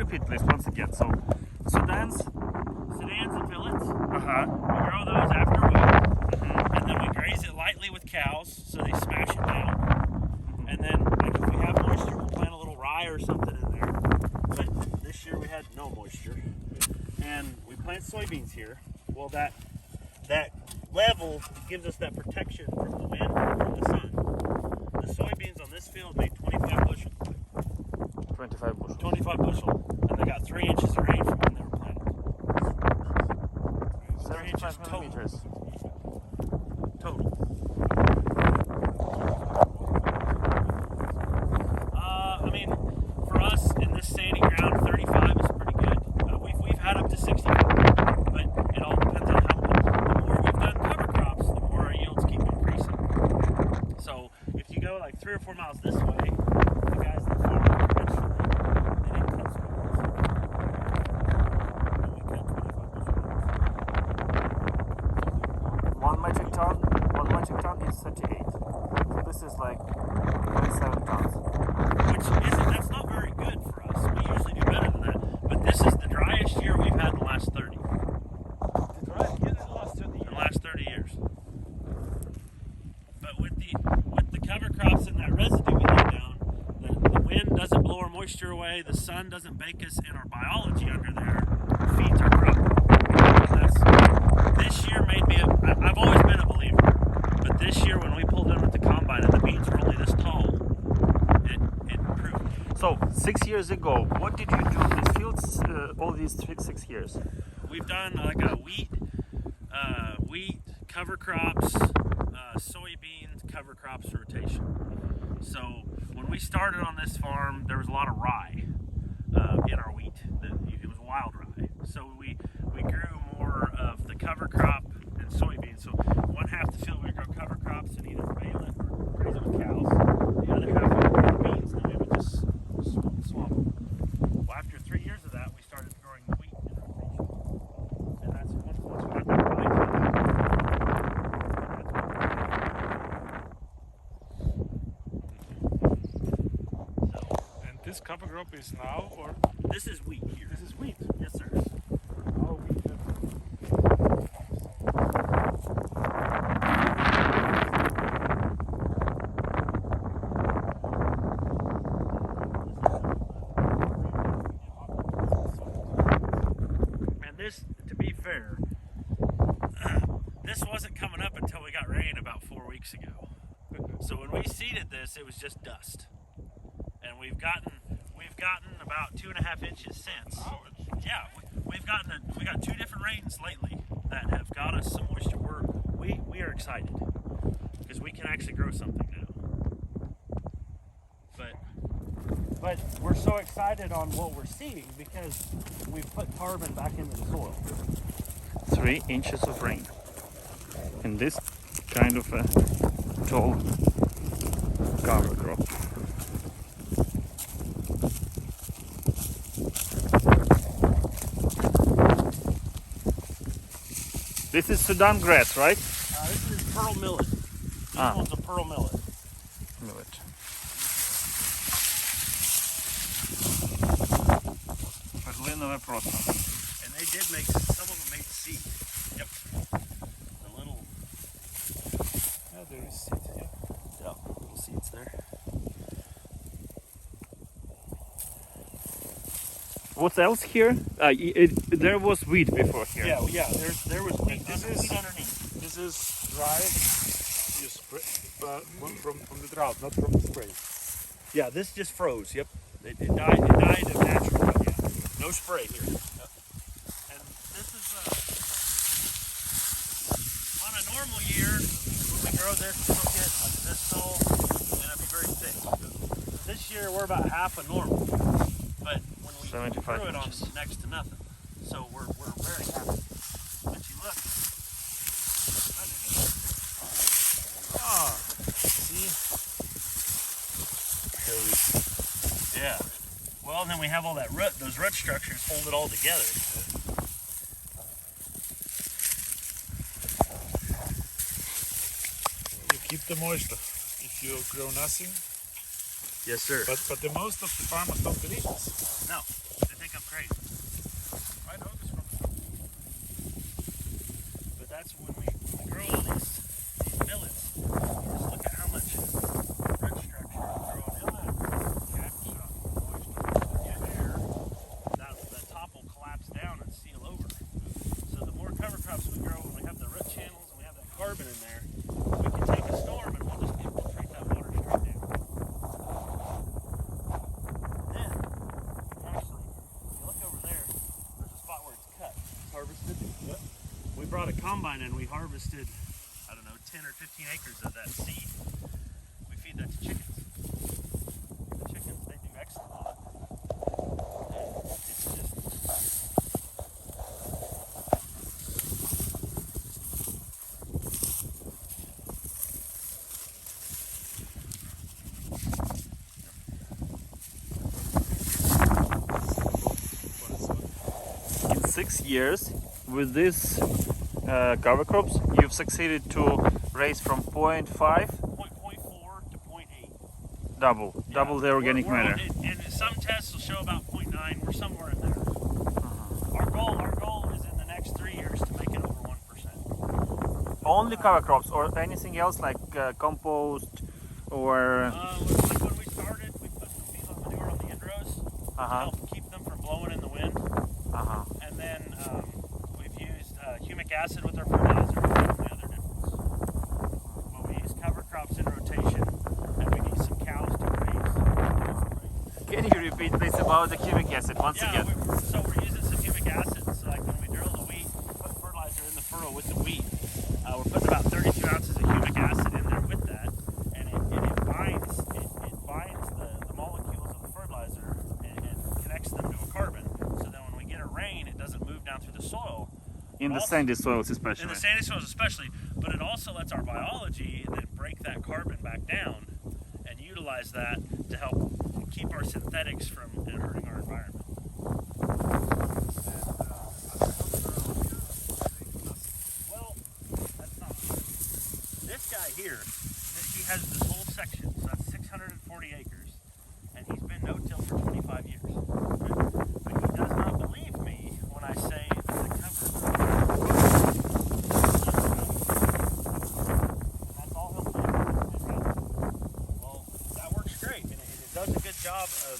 repeat please once again. So, Sudans. Sedans and fillets. Uh-huh. We grow those after wheat, and then we graze it lightly with cows so they smash it down. And then, like if we have moisture, we'll plant a little rye or something in there. But this year we had no moisture, and we plant soybeans here. Well, that level gives us that protection from the wind and from the sun. The soybeans on this field made 25 bushel. 25 bushels. 25 bushel, and they got 3 inches of rain from when they were planted. 3 inches 75 total. millimeters. Total. I mean, for us in this sandy ground, 35 is pretty good. We've had up to 60, but it all depends on how much. The more we've done cover crops, the more our yields keep increasing. So if you go like 3 or 4 miles this way, the guys that farm conventionally, they didn't cut soybeans. And we cut 25 bushel. 1 metric ton is 38. So this is like 27 tons. That's not very good for us. We usually do better than that. But this is the driest year we've had in the last 30. The driest year in the last 30 years. In the last 30 years. But with the cover crops and that residue we lay down, the wind doesn't blow our moisture away, the sun doesn't bake us, and our biology under there feeds our crop. This year made me I've always been a believer, but this year when we pulled in with the combine and the beans were only this tall, it proved. So 6 years ago, what did you do in these fields all these 6 years? We've done like a wheat, cover crops, soybeans, cover crops rotation. So when we started on this farm, there was a lot of rye in our wheat. It was wild rye. So we grew more of the cover crop and soybeans. So one half the field we grow cover crops and either bale it or graze it with cows. The other half we grow beans, and then we would just swamp them. Well, after 3 years of that, we started growing wheat in rotation. And that's once we got that right. And this cover crop is now, or This is wheat here. this is wheat. Yes, sir. Now wheat. And this, to be fair, this wasn't coming up until we got rain about 4 weeks ago. So when we seeded this, it was just dust. And we've gotten about 2.5 inches since. Yeah, we got 2 different rains lately that have got us some moisture. We are excited because we can actually grow something now. But we're so excited on what we're seeing because we've put carbon back into the soil. 3 inches of rain. In this kind of a tall cover crop. This is Sudan grass, right? This is pearl millet. This one's a pearl millet. Millet. Перлинове просто. And they did make, some of them made seed. Yep. The little, Yeah, there is seed. Yeah. little seeds there. What else here? There was wheat before here. Yeah. There was wheat, This wheat is- underneath. This is dry. You spray from the drought, not from the spray. Yeah, this just froze. Yep. It died of natural. Yeah. No spray here. Yep. And this is on a normal year when we grow this, it'll get like this tall and it'll be very thick. This year we're about half a normal, but when we 75 grew it on inches. next to nothing, so we're very happy. But you look. Ah, see? Yeah. Well, and then we have all that root. Those root structures hold it all together. You keep the moisture if you grow nothing. Yes, sir. But the most of the farmers don't believe this. No, they think think I'm crazy. I noticed from But that's when we grow all these millets. You just look at how much root structure we grow in that. capture moisture. Get air, that top will collapse down and seal over. So the more cover crops we grow, when we have the root channels and we have that carbon in there, we can take a storm and we'll just infiltrate that water straight down. Then, actually, if you look over there, there's a spot where it's cut. It's harvested. Yeah. We brought a combine and we harvested, I don't know, 10 or 15 acres of that seed. We feed that to chickens. The chickens, they do excellent on it. It's just, In 6 years, with this cover crops, you've succeeded to raise from 0.5 0.4 to 0.8. double the organic We're matter. And some tests will show about 0.9. We're somewhere in there. Our goal is in the next 3 years to make it over 1%. Only cover crops or anything else like compost or Like when we started, we put some fecal manure on the windrows to help keep them from blowing in the wind. And then we've used humic acid with our fertilizer. That's the other difference. But we use cover crops in rotation, and we need some cows to graze. Can you repeat this about the humic acid once Yeah, again? we're using some humic acid. So like when we drill the wheat, we put fertilizer in the furrow with the wheat. We're putting about 32 ounces of humic acid in there with that, and it binds the molecules of the fertilizer and connects them to a carbon. So then when we get a rain, it doesn't move down through the soil. In the Also- sandy soils especially. In the sandy soils especially, but it also lets our biology then break that carbon back down and utilize that to help keep our synthetics from hurting our environment. Well, that's not this guy here. He has this whole section, so that's 640 acres, and he's been no-till for 25 years. But he does not believe me when I say that the cover. That's all he'll do. Well, that works great, and it does a good job of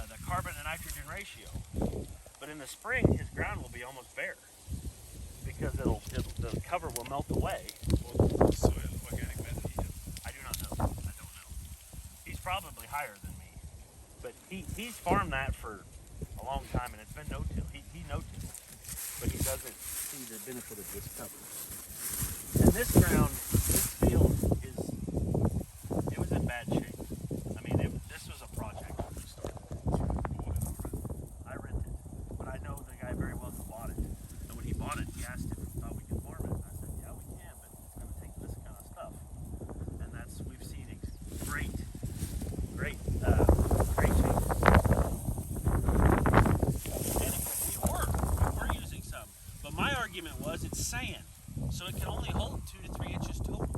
the carbon to nitrogen ratio. But in the spring, his ground will be almost bare because the cover will melt away. What soil organic matter he has. I do not know. I don't know. He's probably higher than me, but he's farmed that for a long time, and it's been no-till. He no-till, but he doesn't see the benefit of this cover. And this ground, this field it was in bad shape. I mean, this was a project when we started. I rented, but I know the guy very well who bought it. And when he bought it, he asked if we thought we could farm it. And I said, yeah, we can, but it's going to take this kind of stuff. And we've seen great changes. And we were using some, but my argument was it's sand, so it can only hold 2 to 3 inches total.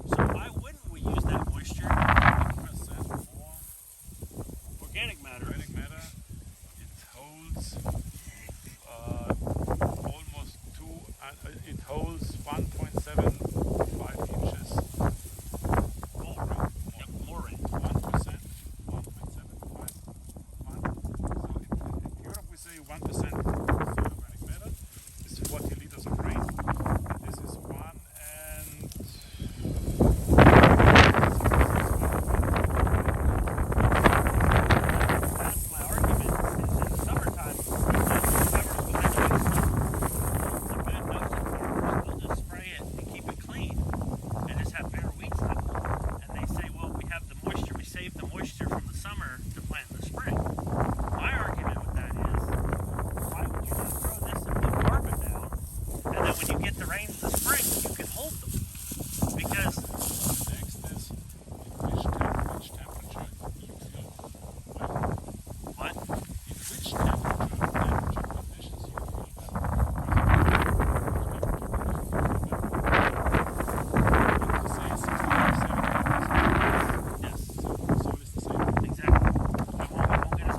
So why wouldn't we use that moisture? 20% more Organic matter. organic matter. It holds almost it holds 1.75 inches. More rain. Yep, more rain. 1%, 1.75. So in Europe we say 1% soil organic matter is 40 liters of rain. This is 1 and That's my argument. Is in the summertime, the covers will actually the good notes of farmers, they'll just spray it and keep it clean and just have bare weed still. And they say, well, we have the moisture, we save the moisture from the summer to plant in the spring. My argument with that is, why would you not throw this and put carbon down, and then when you get the rains in the spring, you can hold them? Because next is which temperature you feel well. what? In which temperature conditions you feel well. Say 65, 70 Yes, so soil is the same. exactly. We won't get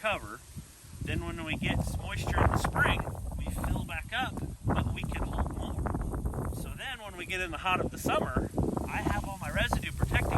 cover. Then when we get moisture in the spring, we fill back up, but we can hold more. So then when we get in the hot of the summer, I have all my residue protected